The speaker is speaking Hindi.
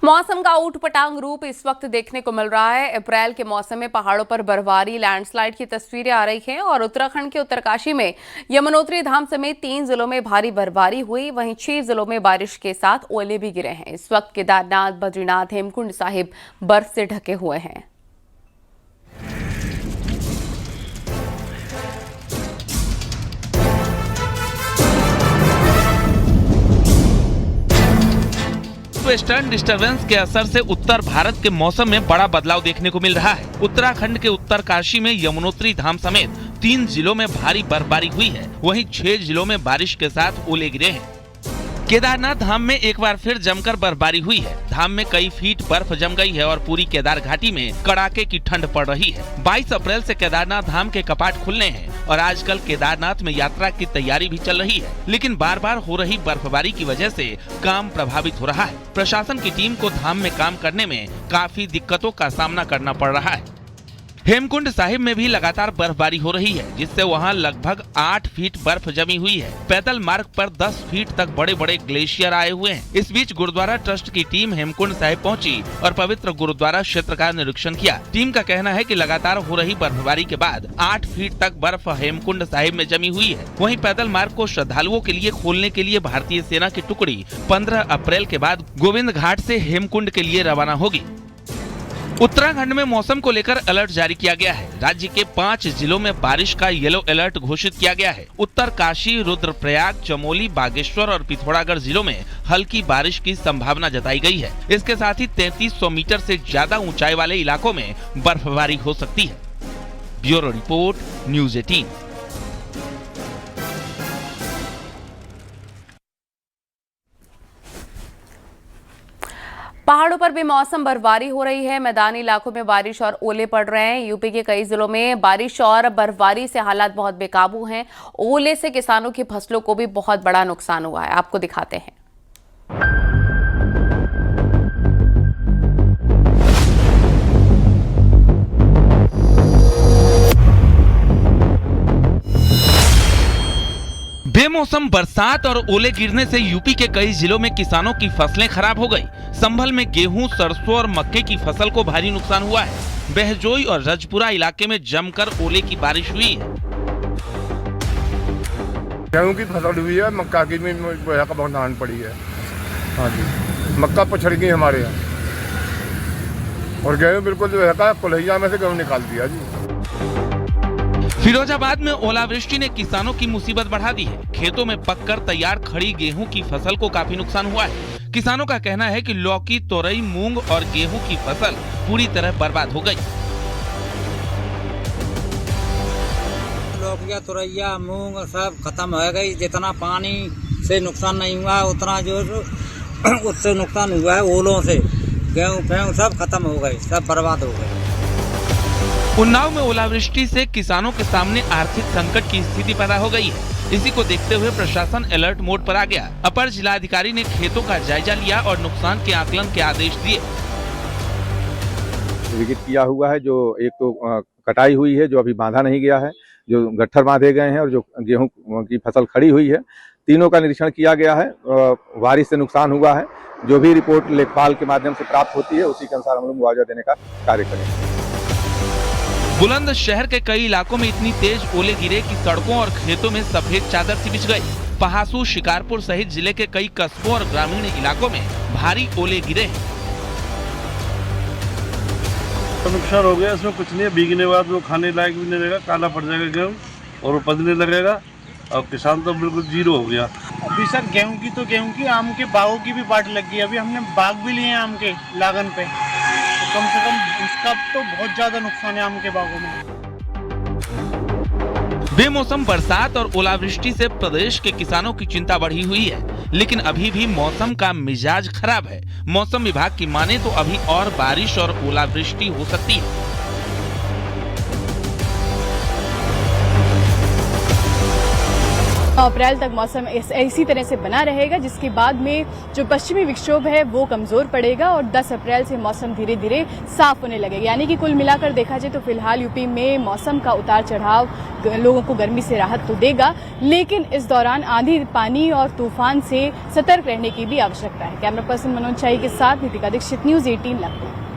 मौसम का ऊटपटांग रूप इस वक्त देखने को मिल रहा है। अप्रैल के मौसम में पहाड़ों पर बर्फबारी, लैंडस्लाइड की तस्वीरें आ रही हैं और उत्तराखंड के उत्तरकाशी में यमुनोत्री धाम समेत 3 जिलों में भारी बर्फबारी हुई। वहीं 6 जिलों में बारिश के साथ ओले भी गिरे हैं। इस वक्त केदारनाथ, बद्रीनाथ, हेमकुंड साहिब बर्फ से ढके हुए हैं। वेस्टर्न डिस्टरबेंस के असर से उत्तर भारत के मौसम में बड़ा बदलाव देखने को मिल रहा है। उत्तराखंड के उत्तरकाशी में यमुनोत्री धाम समेत 3 जिलों में भारी बर्फबारी हुई है। वहीं 6 जिलों में बारिश के साथ ओले गिरे हैं। केदारनाथ धाम में एक बार फिर जमकर बर्फबारी हुई है। धाम में कई फीट बर्फ जम गई है और पूरी केदार घाटी में कड़ाके की ठंड पड़ रही है। 22 अप्रैल से केदारनाथ धाम के कपाट खुलने हैं और आजकल केदारनाथ में यात्रा की तैयारी भी चल रही है, लेकिन बार बार हो रही बर्फबारी की वजह से काम प्रभावित हो रहा है। प्रशासन की टीम को धाम में काम करने में काफी दिक्कतों का सामना करना पड़ रहा है। हेमकुंड साहिब में भी लगातार बर्फबारी हो रही है, जिससे वहां लगभग 8 फीट बर्फ जमी हुई है। पैदल मार्ग पर 10 फीट तक बड़े बड़े ग्लेशियर आए हुए हैं। इस बीच गुरुद्वारा ट्रस्ट की टीम हेमकुंड साहिब पहुंची और पवित्र गुरुद्वारा क्षेत्र का निरीक्षण किया। टीम का कहना है कि लगातार हो रही बर्फबारी के बाद 8 फीट तक बर्फ हेमकुंड साहिब में जमी हुई है। वहीं पैदल मार्ग को श्रद्धालुओं के लिए खोलने के लिए भारतीय सेना की टुकड़ी 15 अप्रैल के बाद गोविंद घाट से हेमकुंड के लिए रवाना होगी। उत्तराखंड में मौसम को लेकर अलर्ट जारी किया गया है। राज्य के 5 जिलों में बारिश का येलो अलर्ट घोषित किया गया है। उत्तरकाशी, रुद्रप्रयाग, चमोली, बागेश्वर और पिथौरागढ़ जिलों में हल्की बारिश की संभावना जताई गई है। इसके साथ ही 3300 मीटर से ज्यादा ऊंचाई वाले इलाकों में बर्फबारी हो सकती है। Bureau report, news 18। पहाड़ों पर भी मौसम बर्फबारी हो रही है। मैदानी इलाकों में बारिश और ओले पड़ रहे हैं। यूपी के कई जिलों में बारिश और बर्फबारी से हालात बहुत बेकाबू हैं। ओले से किसानों की फसलों को भी बहुत बड़ा नुकसान हुआ है। आपको दिखाते हैं। बेमौसम बरसात और ओले गिरने से यूपी के कई जिलों में किसानों की फसलें खराब हो गई। संभल में गेहूं, सरसों और मक्के की फसल को भारी नुकसान हुआ है। बहजोई और रजपुरा इलाके में जमकर ओले की बारिश हुई है। गेहूं की फसल हुई है, मक्का की भी का बहुत नुकसान पड़ी है। हाँ जी, मक्का पछड़ गई हमारे यहाँ और गेहूं बिल्कुल जो है कुल्हैया में से गेहूं निकाल दिया जी। फिरोजाबाद में ओलावृष्टि ने किसानों की मुसीबत बढ़ा दी है। खेतों में पककर तैयार खड़ी गेहूं की फसल को काफी नुकसान हुआ है। किसानों का कहना है कि लौकी, तोरई, मूंग और गेहूं की फसल पूरी तरह बर्बाद हो गई। लौकिया, तोरैया, मूंग सब खत्म हो गई। जितना पानी से नुकसान नहीं हुआ उतना जो उससे नुकसान हुआ है ओलों से। गेहूं सब खत्म हो गए, सब बर्बाद हो गए। उन्नाव में ओलावृष्टि से किसानों के सामने आर्थिक संकट की स्थिति पैदा हो गई है। इसी को देखते हुए प्रशासन अलर्ट मोड पर आ गया। अपर जिलाधिकारी ने खेतों का जायजा लिया और नुकसान के आकलन के आदेश दिए। विकेट किया हुआ है, जो एक तो कटाई हुई है, जो अभी बांधा नहीं गया है, जो गट्ठर बांधे गए हैं और जो गेहूं की फसल खड़ी हुई है, तीनों का निरीक्षण किया गया है। बारिश से नुकसान हुआ है। जो भी रिपोर्ट लेखपाल के माध्यम से प्राप्त होती है उसी के अनुसार हम लोग मुआवजा देने का कार्य करेंगे। बुलंदशहर के कई इलाकों में इतनी तेज ओले गिरे कि सड़कों और खेतों में सफेद चादर सी बिछ गई। पहासू, शिकारपुर सहित जिले के कई कस्बों और ग्रामीण इलाकों में भारी ओले गिरे हैं। नुकसान हो गया, इसमें कुछ नहीं है। भीगने बाद वो खाने लायक भी नहीं रहेगा, काला पड़ जाएगा गेहूँ और वो पकने लगेगा और किसान तो बिल्कुल जीरो हो गया। अभी सर गेहूं की तो गेहूं की, आम के बागों की भी बाट लग गई। अभी हमने बाग भी लिए हैं आम के लागन पे, तो कम से कम उसका तो बहुत ज्यादा नुकसान है आम के बागों में। बेमौसम बरसात और ओलावृष्टि से प्रदेश के किसानों की चिंता बढ़ी हुई है, लेकिन अभी भी मौसम का मिजाज खराब है। मौसम विभाग की माने तो अभी और बारिश और ओलावृष्टि हो सकती है। अप्रैल तक मौसम इसी तरह से बना रहेगा, जिसके बाद में जो पश्चिमी विक्षोभ है वो कमजोर पड़ेगा और 10 अप्रैल से मौसम धीरे धीरे साफ होने लगेगा। यानी कि कुल मिलाकर देखा जाए तो फिलहाल यूपी में मौसम का उतार चढ़ाव लोगों को गर्मी से राहत तो देगा, लेकिन इस दौरान आंधी, पानी और तूफान से सतर्क रहने की भी आवश्यकता है। कैमरा पर्सन मनोज शाही के साथ नितिका दीक्षित, न्यूज़ 18 लखनऊ।